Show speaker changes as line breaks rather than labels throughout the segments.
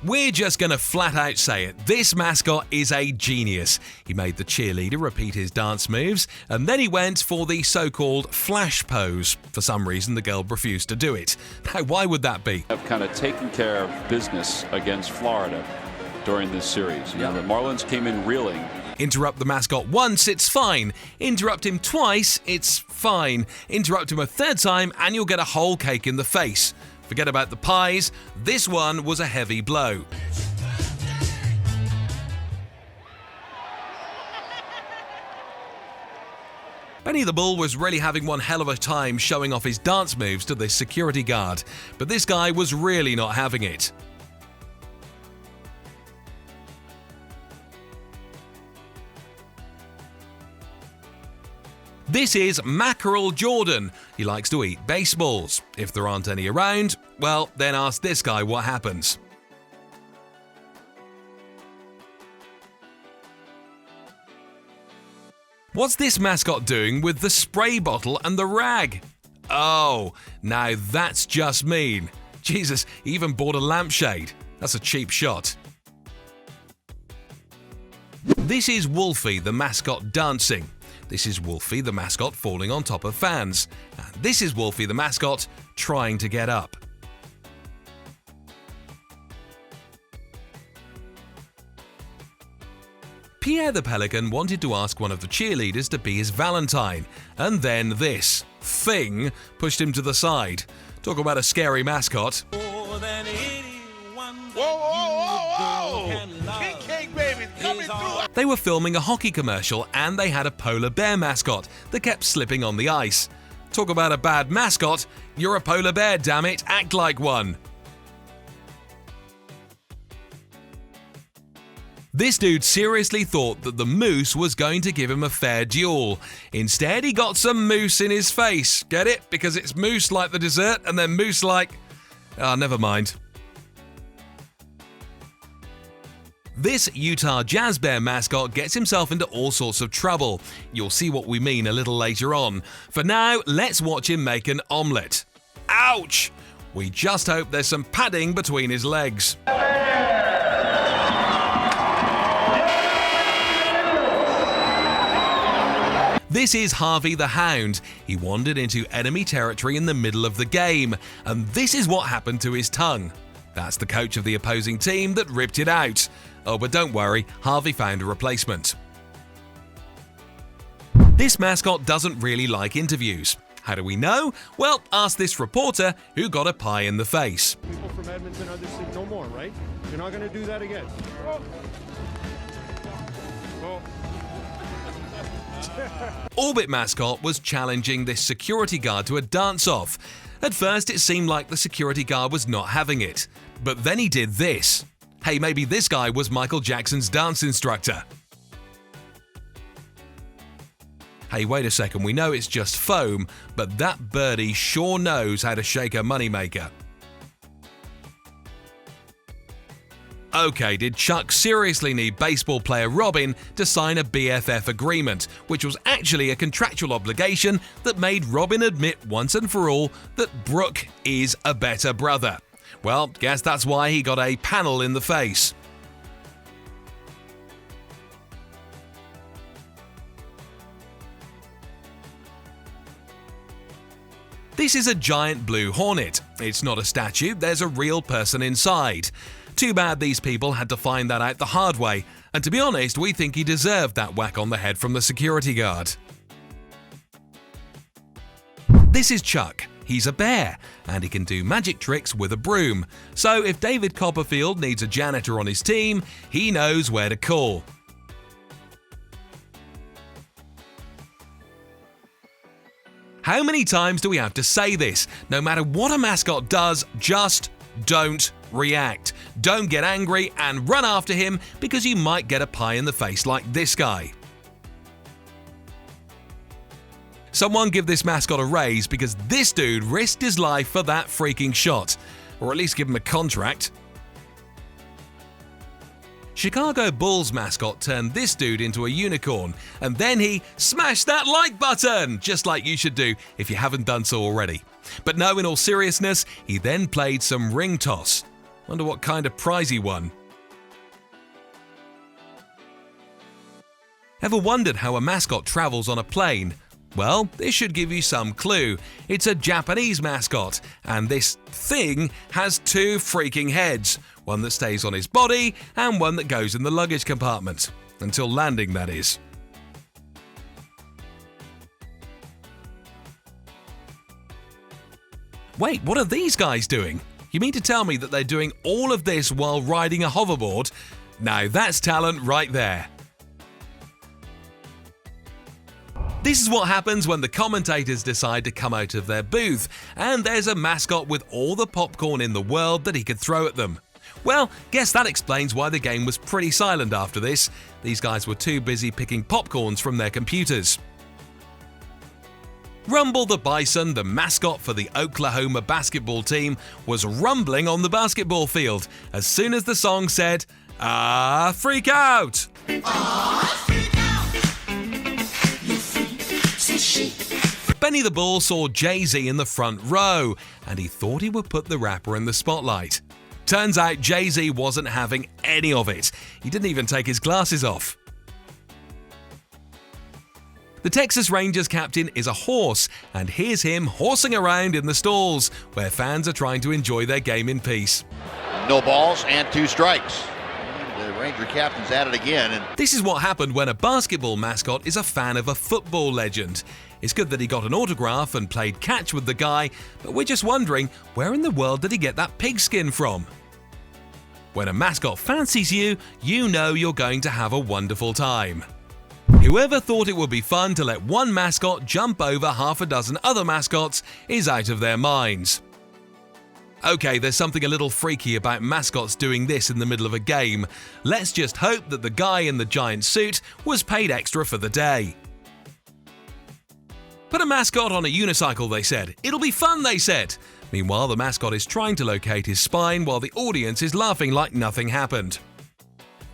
We're just gonna flat out say it. This mascot is a genius. He made the cheerleader repeat his dance moves, and then he went for the so-called flash pose. For some reason, the girl refused to do it. Now, why would that be?
Have kind of taken care of business against Florida during this series. You know, the Marlins came in reeling.
Interrupt the mascot once, it's fine. Interrupt him twice, it's fine. Interrupt him a third time, and you'll get a whole cake in the face. Forget about the pies, this one was a heavy blow. Benny the Bull was really having one hell of a time showing off his dance moves to this security guard, but this guy was really not having it. This is Mackerel Jordan. He likes to eat baseballs. If there aren't any around, well, then ask this guy what happens. What's this mascot doing with the spray bottle and the rag? Oh, now that's just mean. Jesus, he even bought a lampshade. That's a cheap shot. This is Wolfie, the mascot, dancing. This is Wolfie, the mascot, falling on top of fans. And this is Wolfie, the mascot, trying to get up. Pierre the Pelican wanted to ask one of the cheerleaders to be his Valentine, and then this thing pushed him to the side. Talk about a scary mascot.
Whoa, whoa, whoa! King Cake Baby coming through!
They were filming a hockey commercial and they had a polar bear mascot that kept slipping on the ice. Talk about a bad mascot, you're a polar bear, damn it, act like one. This dude seriously thought that the moose was going to give him a fair duel. Instead, he got some mousse in his face. Get it? Because it's mousse like the dessert and then mousse like... never mind. This Utah Jazz Bear mascot gets himself into all sorts of trouble. You'll see what we mean a little later on. For now, let's watch him make an omelette. Ouch! We just hope there's some padding between his legs. This is Harvey the Hound. He wandered into enemy territory in the middle of the game, and this is what happened to his tongue. That's the coach of the opposing team that ripped it out. Oh, but don't worry, Harvey found a replacement. This mascot doesn't really like interviews. How do we know? Well, ask this reporter who got a pie in the face.
People from Edmonton understood no more, right? You're not going to do that again. Oh. Oh.
Orbit mascot was challenging this security guard to a dance-off. At first, it seemed like the security guard was not having it. But then he did this. Hey, maybe this guy was Michael Jackson's dance instructor. Hey, wait a second, we know it's just foam, but that birdie sure knows how to shake a moneymaker. Okay, did Chuck seriously need baseball player Robin to sign a BFF agreement, which was actually a contractual obligation that made Robin admit once and for all that Brooke is a better brother? Well, guess that's why he got a panel in the face. This is a giant blue hornet. It's not a statue, there's a real person inside. Too bad these people had to find that out the hard way, and to be honest, we think he deserved that whack on the head from the security guard. This is Chuck. He's a bear, and he can do magic tricks with a broom. So if David Copperfield needs a janitor on his team, he knows where to call. How many times do we have to say this? No matter what a mascot does, just don't react. Don't get angry and run after him because you might get a pie in the face like this guy. Someone give this mascot a raise because this dude risked his life for that freaking shot. Or at least give him a contract. Chicago Bulls mascot turned this dude into a unicorn, and then he smashed that like button, just like you should do if you haven't done so already. But no, in all seriousness, he then played some ring toss. Wonder what kind of prize he won. Ever wondered how a mascot travels on a plane? Well, this should give you some clue. It's a Japanese mascot, and this thing has two freaking heads. One that stays on his body, and one that goes in the luggage compartment. Until landing, that is. Wait, what are these guys doing? You mean to tell me that they're doing all of this while riding a hoverboard? Now that's talent right there. This is what happens when the commentators decide to come out of their booth, and there's a mascot with all the popcorn in the world that he could throw at them. Well, guess that explains why the game was pretty silent after this. These guys were too busy picking popcorns from their computers. Rumble the Bison, the mascot for the Oklahoma basketball team, was rumbling on the basketball field as soon as the song said, "Ah, freak out!" Benny the Bull saw Jay-Z in the front row, and he thought he would put the rapper in the spotlight. Turns out Jay-Z wasn't having any of it. He didn't even take his glasses off. The Texas Rangers captain is a horse, and here's him horsing around in the stalls, where fans are trying to enjoy their game in peace.
No balls and 2 strikes. The Ranger captain's at it again. And
this is what happened when a basketball mascot is a fan of a football legend. It's good that he got an autograph and played catch with the guy, but we're just wondering, where in the world did he get that pigskin from? When a mascot fancies you, you know you're going to have a wonderful time. Whoever thought it would be fun to let one mascot jump over half a dozen other mascots is out of their minds. Okay, there's something a little freaky about mascots doing this in the middle of a game. Let's just hope that the guy in the giant suit was paid extra for the day. Put a mascot on a unicycle, they said. It'll be fun, they said. Meanwhile, the mascot is trying to locate his spine while the audience is laughing like nothing happened.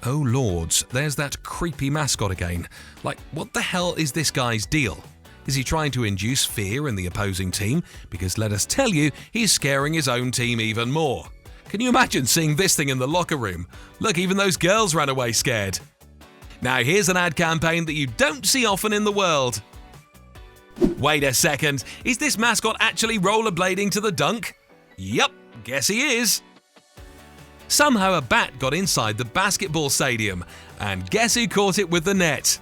Oh lords, there's that creepy mascot again. Like, what the hell is this guy's deal? Is he trying to induce fear in the opposing team? Because let us tell you, he's scaring his own team even more. Can you imagine seeing this thing in the locker room? Look, even those girls ran away scared. Now here's an ad campaign that you don't see often in the world. Wait a second, is this mascot actually rollerblading to the dunk? Yup, guess he is. Somehow a bat got inside the basketball stadium, and guess who caught it with the net?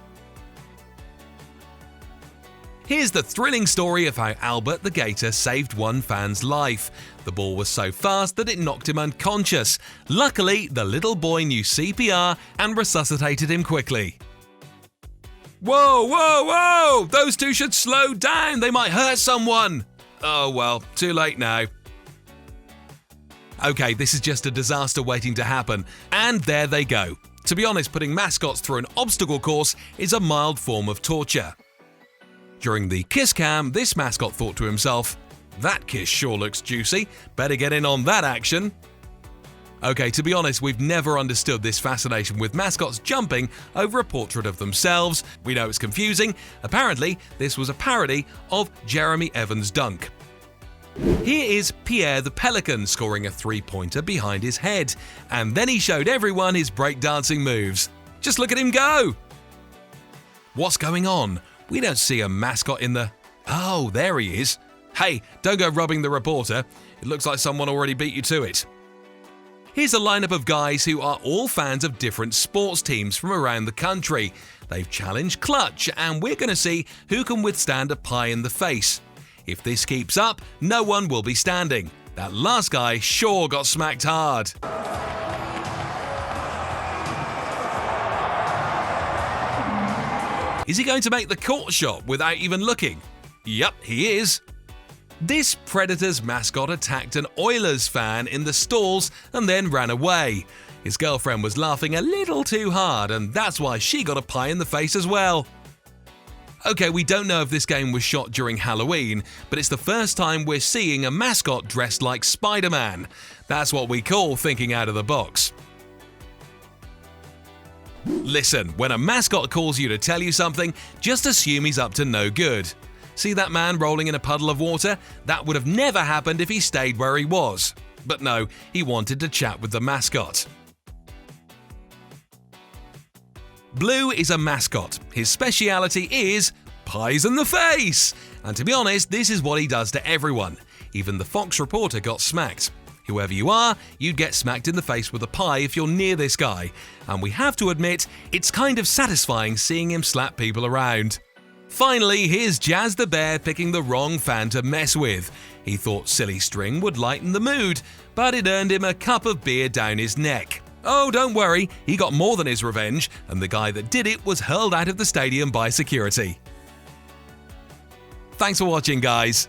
Here's the thrilling story of how Albert the Gator saved one fan's life. The ball was so fast that it knocked him unconscious. Luckily, the little boy knew CPR and resuscitated him quickly. Whoa, whoa, whoa! Those two should slow down, they might hurt someone! Oh well, too late now. Okay, this is just a disaster waiting to happen, and there they go. To be honest, putting mascots through an obstacle course is a mild form of torture. During the kiss cam, this mascot thought to himself, "That kiss sure looks juicy, better get in on that action." Okay, to be honest, we've never understood this fascination with mascots jumping over a portrait of themselves. We know it's confusing. Apparently, this was a parody of Jeremy Evans' dunk. Here is Pierre the Pelican scoring a three-pointer behind his head, and then he showed everyone his breakdancing moves. Just look at him go! What's going on? We don't see a mascot in the... Oh, there he is. Hey, don't go robbing the reporter. It looks like someone already beat you to it. Here's a lineup of guys who are all fans of different sports teams from around the country. They've challenged Clutch, and we're going to see who can withstand a pie in the face. If this keeps up, no one will be standing. That last guy sure got smacked hard. Is he going to make the court shot without even looking? Yup, he is. This Predators mascot attacked an Oilers fan in the stalls and then ran away. His girlfriend was laughing a little too hard, and that's why she got a pie in the face as well. Okay, we don't know if this game was shot during Halloween, but it's the first time we're seeing a mascot dressed like Spider-Man. That's what we call thinking out of the box. Listen, when a mascot calls you to tell you something, just assume he's up to no good. See that man rolling in a puddle of water? That would have never happened if he stayed where he was. But no, he wanted to chat with the mascot. Blue is a mascot. His speciality is pies in the face. And to be honest, this is what he does to everyone. Even the Fox reporter got smacked. Whoever you are, you'd get smacked in the face with a pie if you're near this guy. And we have to admit, it's kind of satisfying seeing him slap people around. Finally, here's Jazz the Bear picking the wrong fan to mess with. He thought Silly String would lighten the mood, but it earned him a cup of beer down his neck. Oh, don't worry, he got more than his revenge, and the guy that did it was hurled out of the stadium by security. Thanks for watching, guys.